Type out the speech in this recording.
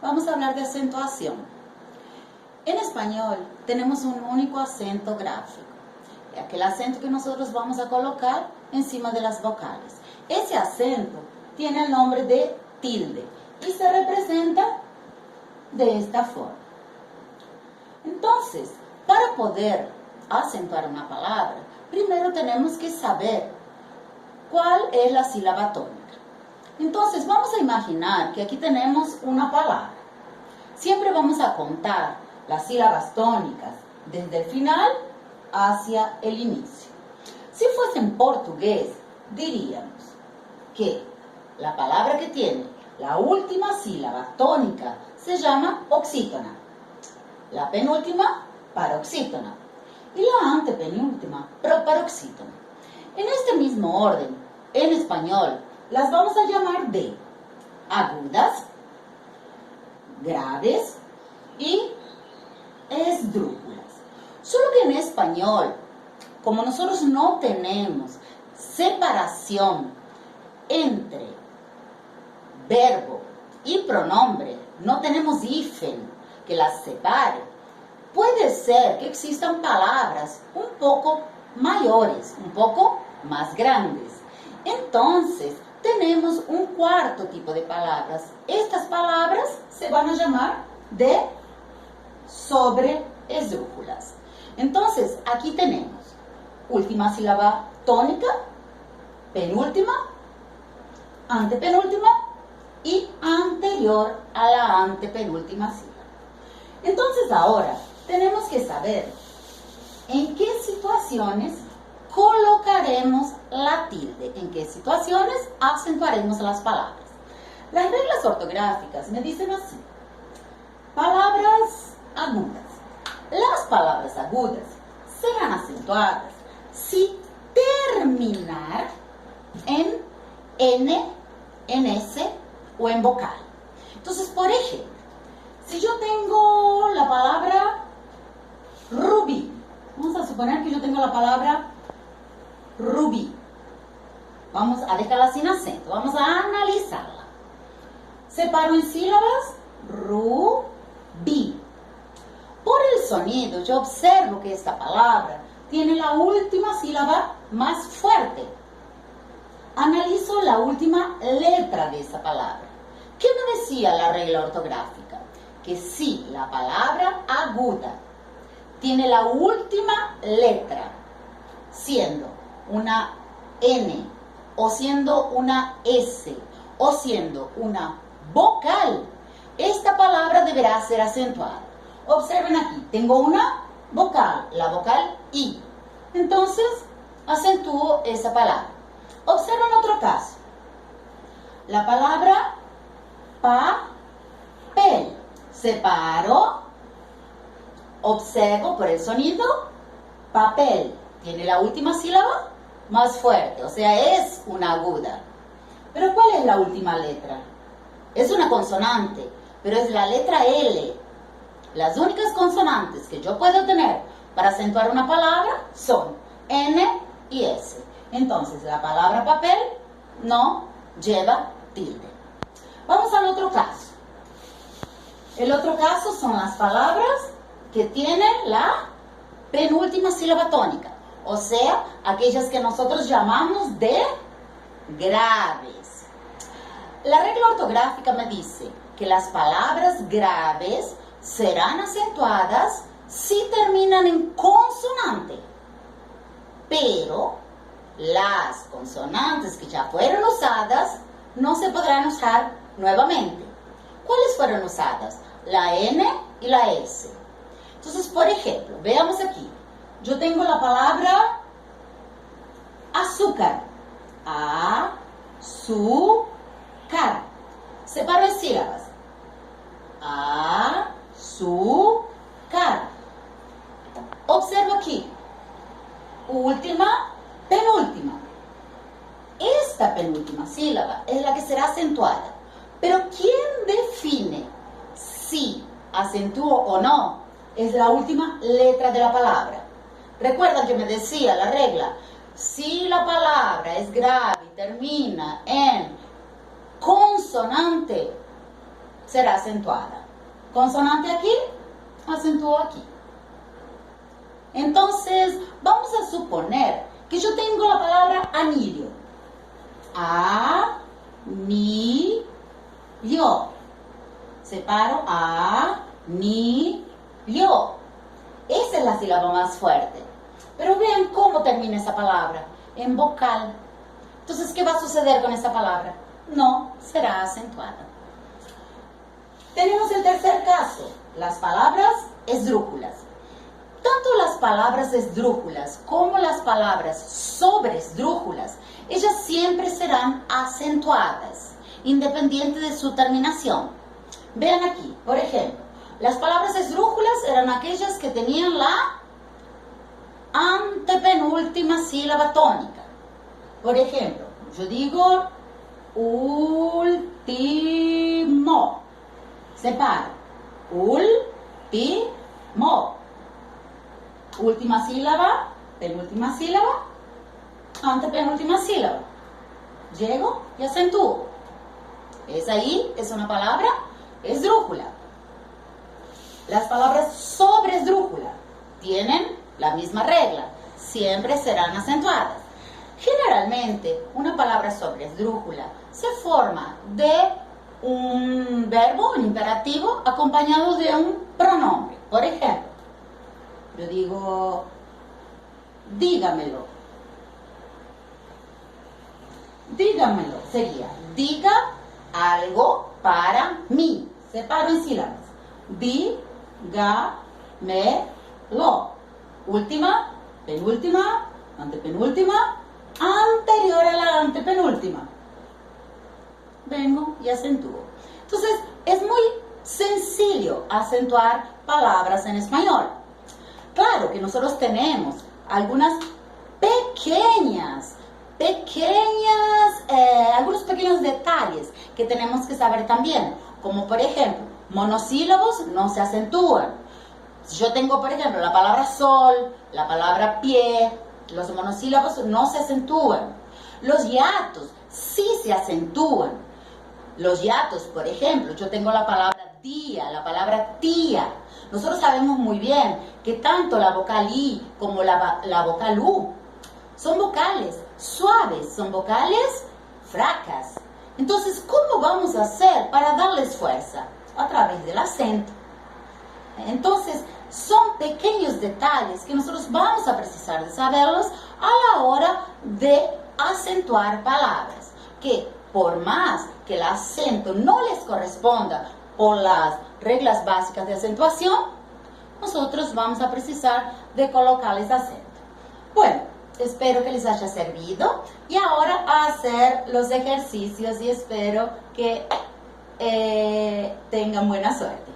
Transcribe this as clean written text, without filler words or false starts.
Vamos a hablar de acentuación. En español tenemos un único acento gráfico, aquel acento que nosotros vamos a colocar encima de las vocales. Ese acento tiene el nombre de tilde y se representa de esta forma. Entonces, para poder acentuar una palabra, primero tenemos que saber cuál es la sílaba tónica. Entonces, vamos a imaginar que aquí tenemos una palabra. Siempre vamos a contar las sílabas tónicas desde el final hacia el inicio. Si fuese en portugués, diríamos que la palabra que tiene la última sílaba tónica se llama oxítona, la penúltima paroxítona y la antepenúltima proparoxítona. En este mismo orden, en español, las vamos a llamar de agudas, graves y esdrújulas. Solo que en español, como nosotros no tenemos separación entre verbo y pronombre, no tenemos hífen que las separe, puede ser que existan palabras un poco mayores, un poco más grandes. Entonces, tenemos un cuarto tipo de palabras. Estas palabras se van a llamar de sobreesdrújulas. Entonces, aquí tenemos última sílaba tónica, penúltima, antepenúltima y anterior a la antepenúltima sílaba. Entonces, ahora tenemos que saber en qué situaciones colocaremos la tilde, en qué situaciones acentuaremos las palabras. Las reglas ortográficas me dicen así: palabras agudas. Las palabras agudas serán acentuadas si terminar en N, en S o en vocal. Entonces, por ejemplo, si yo tengo la palabra rubí, vamos a suponer que yo tengo la palabra rubí. Vamos a dejarla sin acento, vamos a analizarla. Separo en sílabas, rubí. Por el sonido, yo observo que esta palabra tiene la última sílaba más fuerte. Analizo la última letra de esa palabra. ¿Qué me decía la regla ortográfica? Que si la palabra aguda tiene la última letra, siendo una N, o siendo una S, o siendo una vocal, esta palabra deberá ser acentuada. Observen aquí, tengo una vocal, la vocal I. Entonces, acentúo esa palabra. Observen otro caso. La palabra papel. Separo, observo por el sonido, papel. Tiene la última sílaba más fuerte, o sea, es una aguda. Pero ¿cuál es la última letra? Es una consonante, pero es la letra L. Las únicas consonantes que yo puedo tener para acentuar una palabra son N y S. Entonces, la palabra papel no lleva tilde. Vamos al otro caso. El otro caso son las palabras que tienen la penúltima sílaba tónica, o sea, aquellas que nosotros llamamos de graves. La regla ortográfica me dice que las palabras graves serán acentuadas si terminan en consonante, pero las consonantes que ya fueron usadas no se podrán usar nuevamente. ¿Cuáles fueron usadas? La N y la S. Entonces, por ejemplo, veamos aquí. Yo tengo la palabra azúcar. Azúcar. Separo en sílabas. Azúcar. Observo aquí. Última, penúltima. Esta penúltima sílaba es la que será acentuada. Pero ¿quién define si acentúo o no? Es la última letra de la palabra. Recuerdan que me decía la regla, si la palabra es grave y termina en consonante, será acentuada. Consonante aquí, acentúo aquí. Entonces, vamos a suponer que yo tengo la palabra anillo. Anillo. Separo anillo. Esa es la sílaba más fuerte. Pero vean cómo termina esa palabra. En vocal. Entonces, ¿qué va a suceder con esta palabra? No será acentuada. Tenemos el tercer caso. Las palabras esdrújulas. Tanto las palabras esdrújulas como las palabras sobresdrújulas, ellas siempre serán acentuadas, independiente de su terminación. Vean aquí, por ejemplo, las palabras esdrújulas eran aquellas que tenían la antepenúltima sílaba tónica. Por ejemplo, yo digo último. Separo. Último. Última sílaba, penúltima sílaba, antepenúltima sílaba. Llego y acentúo. Es una palabra esdrújula. Las palabras sobresdrújula tienen la misma regla. Siempre serán acentuadas. Generalmente, una palabra sobresdrújula se forma de un verbo, un imperativo, acompañado de un pronombre. Por ejemplo, yo digo, dígamelo. Dígamelo sería, diga algo para mí. Separo en sílabas. Dígamelo. Última, penúltima, antepenúltima, anterior a la antepenúltima. Vengo y acentúo. Entonces, es muy sencillo acentuar palabras en español. Claro que nosotros tenemos algunas algunos pequeños detalles que tenemos que saber también, como por ejemplo, monosílabos no se acentúan. Si yo tengo, por ejemplo, la palabra sol, la palabra pie, los monosílabos no se acentúan. Los hiatos sí se acentúan. Los hiatos, por ejemplo, yo tengo la palabra día, la palabra tía. Nosotros sabemos muy bien que tanto la vocal I como la vocal U son vocales suaves, son vocales fracas. Entonces, ¿cómo vamos a hacer para darles fuerza? A través del acento. Entonces, son pequeños detalles que nosotros vamos a precisar de saberlos a la hora de acentuar palabras, que por más que el acento no les corresponda por las reglas básicas de acentuación, nosotros vamos a precisar de colocarles acento. Bueno, espero que les haya servido y ahora a hacer los ejercicios y espero que tengan buena suerte.